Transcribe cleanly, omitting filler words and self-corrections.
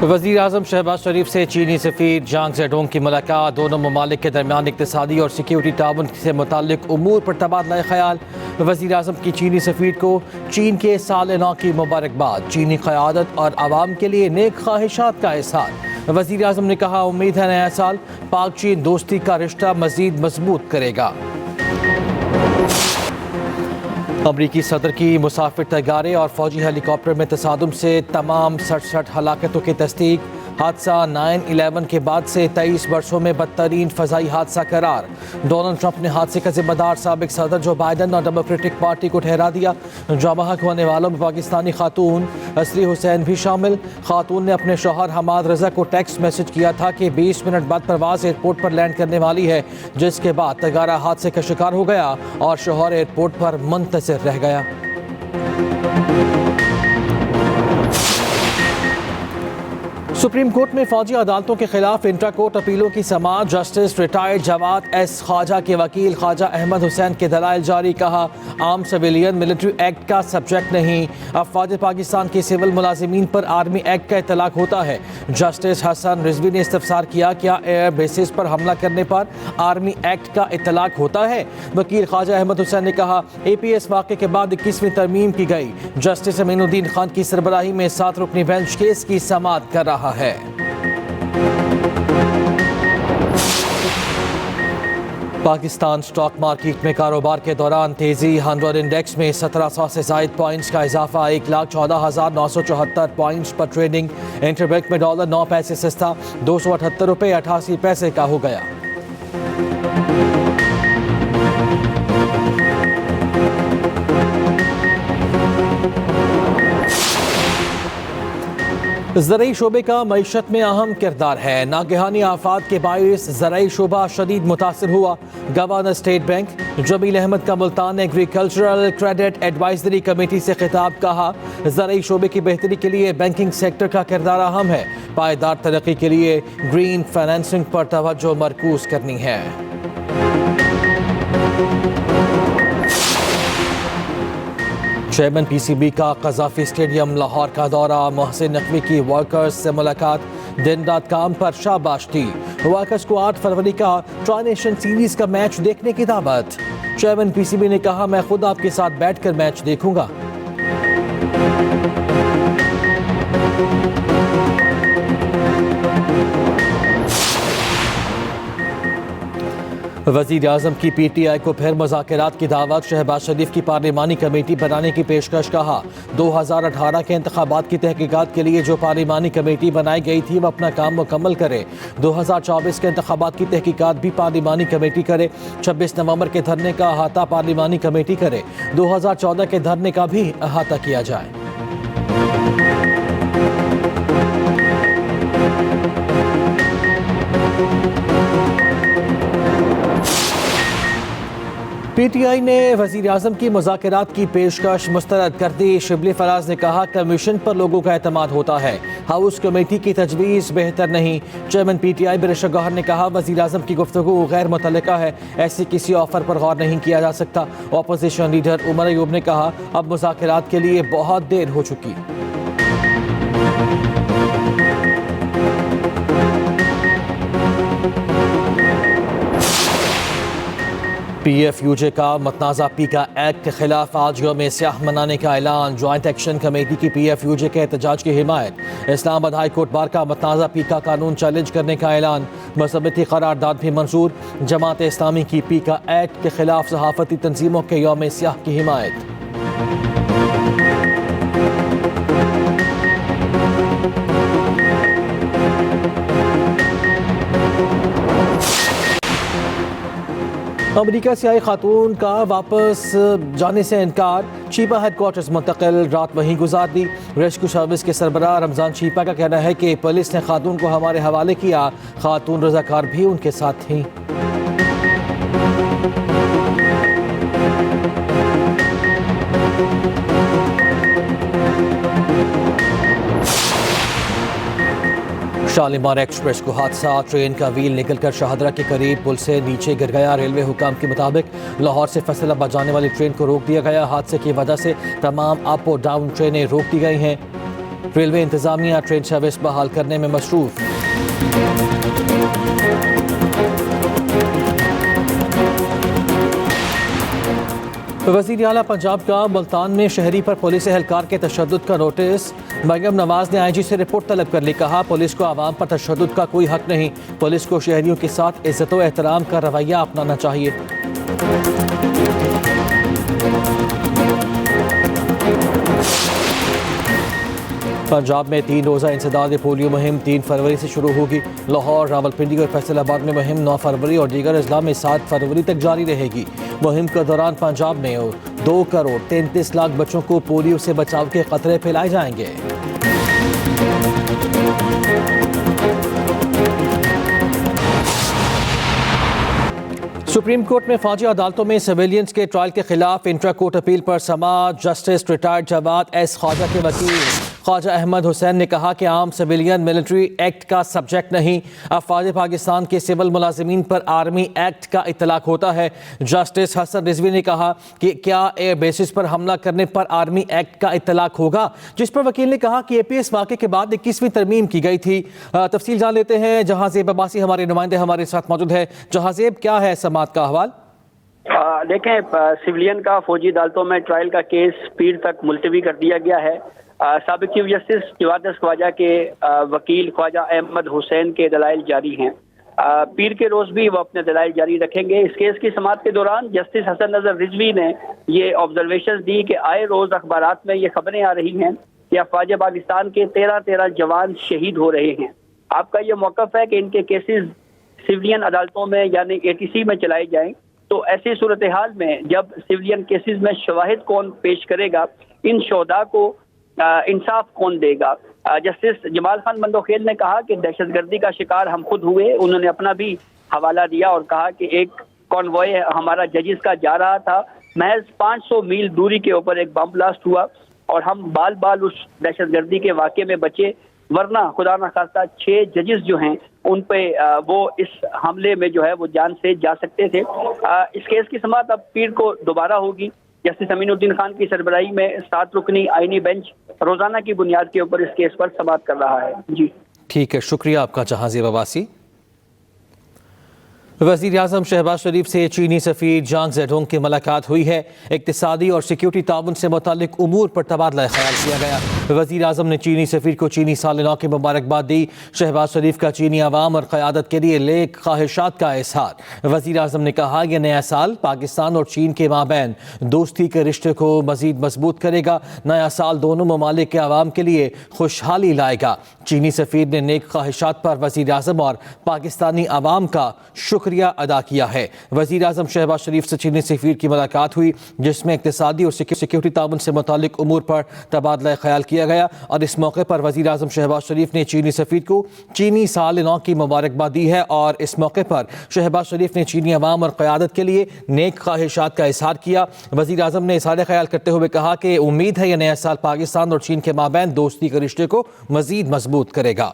वज़ीर आज़म शहबाज शरीफ से चीनी सफ़ीर जांग ज़ेडोंग की मुलाकात। दोनों ममालिक के दरमियान इक़्तिसादी और सिक्योरिटी ताउन से मुताल्लिक़ उमूर पर तबादला ख़याल। वज़ीर आज़म की चीनी सफ़ीर को चीन के साल नौ की मुबारकबाद। चीनी क़यादत और आवाम के लिए नेक ख्वाहिशात का इज़हार। वज़ीर आज़म ने कहा, उम्मीद है नया साल पाक चीन दोस्ती का रिश्ता मज़ीद मजबूत करेगा। अमरीकी सदर की मुसाफिर तैयारे और फौजी हेलीकॉप्टर में तसादुम से तमाम 67 हलाकतों की तस्दीक। हादसा 9/11 के बाद से 23 वर्षों में बदतरीन फ़ज़ाई हादसा करार। डोनाल्ड ट्रंप ने हादसे का जिम्मेदार साबिक सदर जो बाइडन और डेमोक्रेटिक पार्टी को ठहरा दिया। जामहक होने वालों में पाकिस्तानी खातून असरी हुसैन भी शामिल। खातून ने अपने शौहर हमाद रजा को टेक्स्ट मैसेज किया था कि 20 मिनट बाद परवाज़ एयरपोर्ट पर लैंड करने वाली है, जिसके बाद तैयारा हादसे का शिकार हो गया और शौहर एयरपोर्ट पर मुंतज़िर रह गया। सुप्रीम कोर्ट में फौजी अदालतों के खिलाफ इंट्रा कोर्ट अपीलों की समाअत। Justice retired Jawad S Khawaja के वकील ख्वाजा अहमद हुसैन के दलाइल जारी। कहा, आर्म सिविलियन मिलिट्री एक्ट का सब्जेक्ट नहीं। अफवाज पाकिस्तान के सिविल मुलाजिमीन पर आर्मी एक्ट का इतलाक होता है। जस्टिस हसन रिजवी ने इस्तफसार किया, क्या एयर बेसिस पर हमला करने पर आर्मी एक्ट का इतलाक होता है? वकील ख्वाजा अहमद हुसैन ने कहा, APS वाक़े के बाद 21वीं तरमीम की गई। जस्टिस अमीनुद्दीन खान की सरबराही में 7 रुकनी बेंच केस की समाअत कर रहा है। पाकिस्तान स्टॉक मार्केट में कारोबार के दौरान तेजी। 100 इंडेक्स में 1700 से ज़ायद पॉइंट्स का इजाफा। 1,14,974 पॉइंट्स पर ट्रेडिंग। इंटरबैंक में डॉलर 9 पैसे सस्ता ₹278.88 का हो गया। ज़राई शोबे का मईशत में अहम किरदार है। नागहानी आफात के बाइस ज़राई शोबा शदीद मुतासर हुआ। Governor State Bank Jameel Ahmed का Multan agricultural credit advisory committee से खिताब। कहा, ज़राई शोबे की बेहतरी के लिए बैंकिंग सेक्टर का किरदार अहम है। पायदार तरक्की के लिए ग्रीन फाइनेंसिंग पर तवज्जो मरकूज करनी है। चेयरमैन PCB का कज़ाफ़ी स्टेडियम लाहौर का दौरा। मोहसिन नकवी की वर्कर्स से मुलाकात। दिन रात काम पर शाबाश दी। वर्कर्स को 8 फरवरी का ट्राई नेशन सीरीज का मैच देखने की दावत। चेयरमैन PCB ने कहा, मैं खुद आपके साथ बैठकर मैच देखूंगा। वज़ीर आज़म की PTI को फिर मुज़ाकरात की दावत। शहबाज शरीफ की पार्लिमानी कमेटी बनाने की पेशकश। कहा, 2018 के इंतखाबात की तहकीकात के लिए जो पार्लिमानी कमेटी बनाई गई थी वो अपना काम मुकम्मल करे। 2024 के इंतखाबात की तहकीकात भी पार्लिमानी कमेटी करे। 26 नवंबर के धरने का अहाता पार्लिमानी कमेटी करे। 2014 के धरने का भी अहाता किया जाए। PTI ने वज़ीर आज़म की मुज़ाकरात की पेशकश मुस्तरद कर दी। शिबली फराज ने कहा, कमीशन पर लोगों का एतमाद होता है, हाउस कमेटी की तजवीज़ बेहतर नहीं। चेयरमैन PTI बिरशर गौहर ने कहा, वज़ीर आज़म की गुफ्तगू गैर मुतल्लिका है, ऐसी किसी ऑफर पर गौर नहीं किया जा सकता। अपोजिशन लीडर उमर अयूब ने कहा, अब मुज़ाकरात के लिए बहुत देर हो चुकी। PFUJ का मतनाज़ा पीका एक्ट के खिलाफ आज यौम स्याह मनाने का ऐलान। ज्वाइंट एक्शन कमेटी की PFUJ के एहतजाज की हिमायत। इस्लामाबाद हाई कोर्ट बार का मतनाज़ा पीका कानून चैलेंज करने का ऐलान। मसबती करारदाद भी मंजूर। जमात इस्लामी की पीका एक्ट के खिलाफ सहाफ़ती तंजीमों के यौम स्याह की हिमायत। अमेरिका से आई खातून का वापस जाने से इनकार। चीपा हेडक्वार्टर्स मुंतकिल, रात वहीं गुजार दी। रेस्क्यू सर्विस के सरबराह रमज़ान चीपा का कहना है कि पुलिस ने खातून को हमारे हवाले किया। खातून रज़ाकार भी उनके साथ थीं। शालीमार एक्सप्रेस को हादसा। ट्रेन का व्हील निकलकर शाहदरा के करीब पुल से नीचे गिर गया। रेलवे हुकाम के मुताबिक लाहौर से फैसलाबाद जाने वाली ट्रेन को रोक दिया गया। हादसे की वजह से तमाम अप और डाउन ट्रेनें रोक दी गई हैं। रेलवे इंतजामिया ट्रेन सर्विस बहाल करने में मसरूफ। वज़ीर आला पंजाब का मुल्तान में शहरी पर पुलिस एहलकार के तशद्दुद का नोटिस। मरियम नवाज ने IG से रिपोर्ट तलब कर ली। कहा पुलिस को आवाम पर तशद्दुद का कोई हक नहीं, पुलिस को शहरियों के साथ इज्जत व एहतराम का रवैया अपनाना चाहिए। पंजाब में 3 रोज़ा इंसदाद पोलियो मुहिम 3 फरवरी से शुरू होगी। लाहौर, रावलपिंडी और फैसलाबाद में मुहिम 9 फरवरी और दीगर अजला में 7 फरवरी तक जारी रहेगी। मुहिम के दौरान पंजाब में 2 करोड़ 33 लाख बच्चों को पोलियो से बचाव के खतरे फैलाए जाएंगे। सुप्रीम कोर्ट में फौजी अदालतों में सिविलियंस के ट्रायल के खिलाफ इंट्रा कोर्ट अपील पर समाअत। Justice retired Jawad S Khawaja के वकील ख्वाजा अहमद हुसैन ने कहा कि आम सिविलियन मिलिट्री एक्ट का सब्जेक्ट नहीं, अफवाज पाकिस्तान के सिविल मुलाजिमीन पर आर्मी एक्ट का इतलाक होता है। जस्टिस हसन रिजवी ने कहा कि क्या एयर बेसिस पर हमला करने पर आर्मी एक्ट का इतलाक होगा, जिस पर वकील ने कहा कि APS वाक़े के बाद 21वीं तरमीम की गई थी। तफसील जान लेते हैं, जहांजेब अब्बासी हमारे नुमाइंदे हमारे साथ मौजूद है। जहांजेब, क्या है समाअत का अहवाल? देखें, सिविलियन का फौजी अदालतों में ट्रायल का केस पीर तक मुलतवी कर दिया गया है। साबिक chief justice Jawad S Khawaja के वकील ख्वाजा अहमद हुसैन के दलाइल जारी हैं। पीर के रोज भी वो अपने दलाइल जारी रखेंगे। इस केस की समाअत के दौरान जस्टिस हसन नजर रिजवी ने ये ऑब्जर्वेशन दी कि आए रोज अखबारात में ये खबरें आ रही हैं कि अफवाज पाकिस्तान के 13 जवान शहीद हो रहे हैं। आपका ये मौक़िफ़ है कि इनके केसेस सिविलियन अदालतों में यानी ATC में चलाए जाएं, तो ऐसी सूरत हाल में जब सिविलियन केसेस में शवाहिद कौन पेश करेगा, इन शोधा को इंसाफ कौन देगा? जस्टिस जमाल खान मंदोखेल ने कहा कि दहशतगर्दी का शिकार हम खुद हुए। उन्होंने अपना भी हवाला दिया और कहा कि एक कॉन्वॉय हमारा जजिस का जा रहा था, महज 500 मील दूरी के ऊपर एक बम ब्लास्ट हुआ और हम बाल बाल उस दहशतगर्दी के वाक़े में बचे, वरना खुदा न खास्ता 6 जजिस जो हैं उन पे वो इस हमले में जो है वो जान से जा सकते थे। इस केस की समाअत अब पीर को दोबारा होगी। जस्टिस अमीनुद्दीन खान की सरबराही में 7 रुकनी आईनी बेंच रोजाना की बुनियाद के ऊपर इस केस पर समाअत कर रहा है। जी ठीक है, शुक्रिया आपका जहांजेब अब्बासी। वज़ीर आज़म शहबाज शरीफ से चीनी सफ़ीर जांग ज़ेडोंग की मुलाकात हुई है। इक़्तिसादी और सिक्योरिटी ताउन से मुताल्लिक़ उमूर पर तबादला ख्याल किया गया। वज़ीर आज़म ने चीनी सफ़ीर को चीनी साल नौ की मुबारकबाद दी। शहबाज शरीफ का चीनी अवाम और क़यादत के लिए लेक ख्वाहिशात का इज़हार। वज़ीर आज़म ने कहा यह नया साल पाकिस्तान और चीन के माबैन दोस्ती के रिश्ते को मज़ीद मजबूत करेगा। नया साल दोनों ममालिक के अवाम के लिए खुशहाली लाएगा। चीनी सफ़ीर ने नेक ख्वाहिशात पर वज़ीर आज़म और पाकिस्तानी अवाम का शुक्रिया अदा किया है। वज़ीर आज़म शहबाज शरीफ से चीनी सफ़ीर की मुलाकात हुई, जिसमें इक़्तिसादी और सिक्योरिटी ताउन से मुताल्लिक़ उमूर पर तबादला ख्याल किया गया। और इस मौके पर वज़ीर आज़म शहबाज शरीफ ने चीनी सफ़ीर को चीनी साल नौ की मुबारकबाद दी है। और इस मौके पर शहबाज शरीफ ने चीनी अवाम और क़यादत के लिए नेक ख्वाहिशात का इज़हार किया। वज़ीर आज़म ने इज़हार ख्याल करते हुए कहा कि उम्मीद है यह नया साल पाकिस्तान और चीन के माबैन दोस्ती के रिश्ते को मज़ीद मजबूत करेगा।